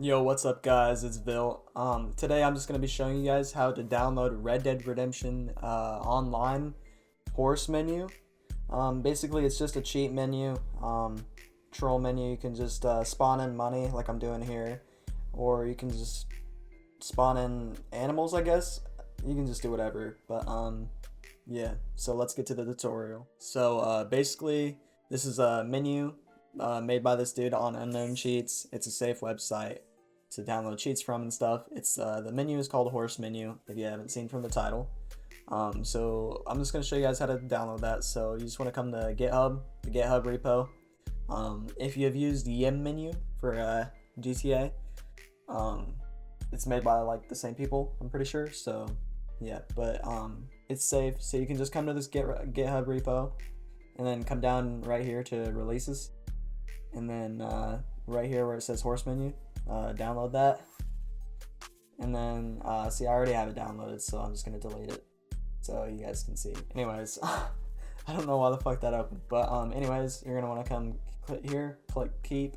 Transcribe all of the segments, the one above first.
Yo, what's up guys, it's Bill. Today I'm just going to be showing you guys how to download Red Dead Redemption online horse menu. Basically it's just a cheat menu, troll menu. You can just spawn in money like I'm doing here, or you can just spawn in animals, I guess. You can just do whatever, but yeah, so let's get to the tutorial. So basically this is a menu made by this dude on Unknown Cheats. It's a safe website to download cheats from and stuff. It's the menu is called HorseMenu, if you haven't seen from the title. So I'm just going to show you guys how to download that. So you just want to come to GitHub, the GitHub repo. If you have used the YIM menu for GTA, it's made by like the same people, I'm pretty sure. So yeah, but it's safe. So you can just come to this GitHub repo and then come down right here to releases, and then right here where it says HorseMenu, download that. And then see, I already have it downloaded, so I'm just gonna delete it so you guys can see. Anyways, I don't know why the fuck that opened, but anyways, you're gonna want to come click here, click keep.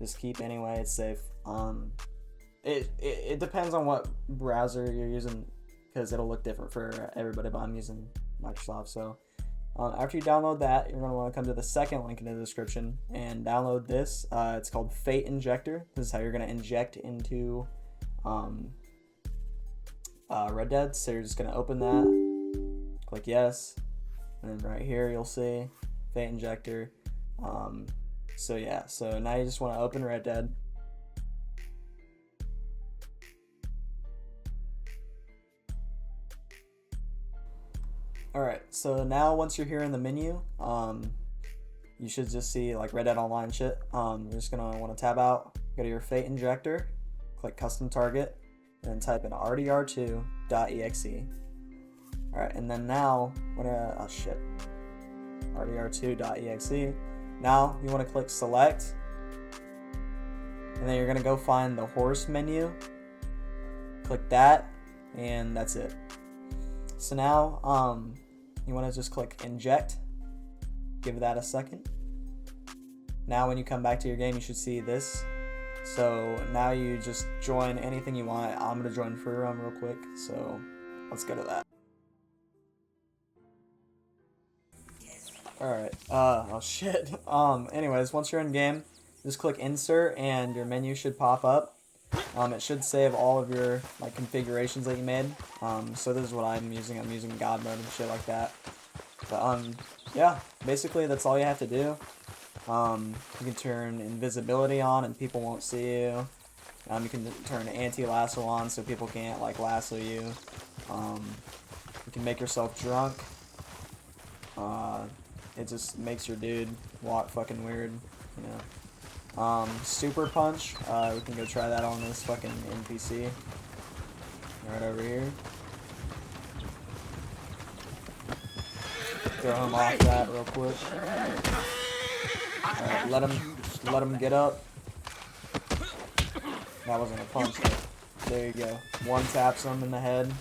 Just keep anyway, it's safe. It depends on what browser you're using, because it'll look different for everybody, but I'm using Microsoft. So after you download that, you're going to want to come to the second link in the description and download this. It's called Fate Injector. This is how you're going to inject into Red Dead. So you're just going to open that, click yes, and then right here you'll see Fate Injector. So yeah, so now you just want to open Red Dead. Alright, so now once you're here in the menu, you should just see like Red Dead Online shit. You're just gonna want to tab out, go to your Fate Injector, click Custom Target, and then type in rdr2.exe. Alright, and then now, oh shit, rdr2.exe. Now you want to click Select, and then you're gonna go find the horse menu, click that, and that's it. So now you want to just click inject, give that a second. Now when you come back to your game, you should see this. So now you just join anything you want. I'm gonna join free roam real quick, so let's go to that. Alright, oh shit. Anyways, once you're in game, just click insert and your menu should pop up. It should save all of your like configurations that you made. So this is what I'm using. I'm using God mode and shit like that. But yeah, basically that's all you have to do. You can turn invisibility on and people won't see you. You can turn anti-lasso on so people can't like lasso you. You can make yourself drunk. It just makes your dude walk fucking weird, you know. Super punch, we can go try that on this fucking NPC right over here. Throw him off that real quick. Alright, let him get up. That wasn't a punch, but there you go. One taps him in the head,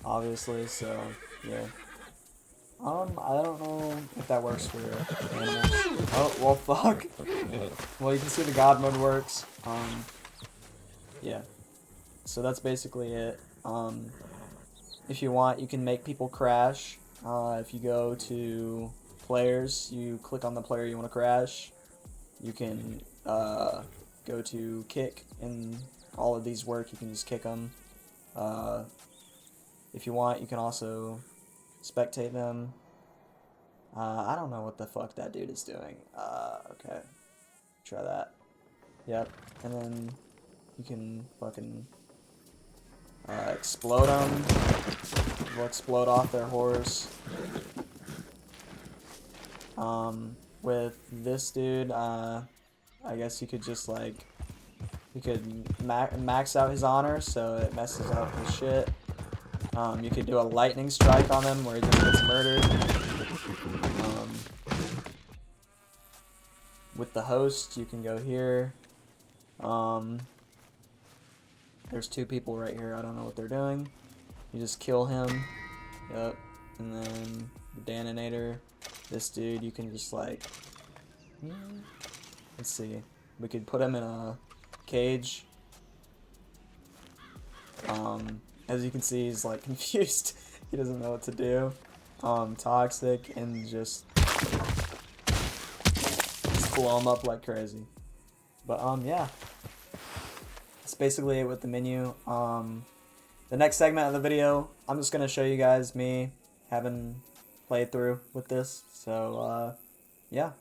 obviously, so yeah. I don't know if that works for animals. Oh, well, fuck. Well, you can see the God mode works. Yeah. So that's basically it. If you want, you can make people crash. If you go to players, you click on the player you want to crash. You can go to kick, and all of these work. You can just kick them. If you want, you can also spectate them. I don't know what the fuck that dude is doing. Okay. Try that. Yep. And then you can fucking explode them. They'll explode off their horse. With this dude, I guess you could just like, you could max out his honor so it messes up his shit. You could do a lightning strike on him where he just gets murdered. With the host, you can go here. There's two people right here. I don't know what they're doing. You just kill him. Yep. And then the Daninator. This dude, you can just like, let's see. We could put him in a cage. As you can see, he's like confused. He doesn't know what to do. Toxic, and just blow him up like crazy. But yeah, that's basically it with the menu. The next segment of the video, I'm just gonna show you guys me having played through with this. So yeah.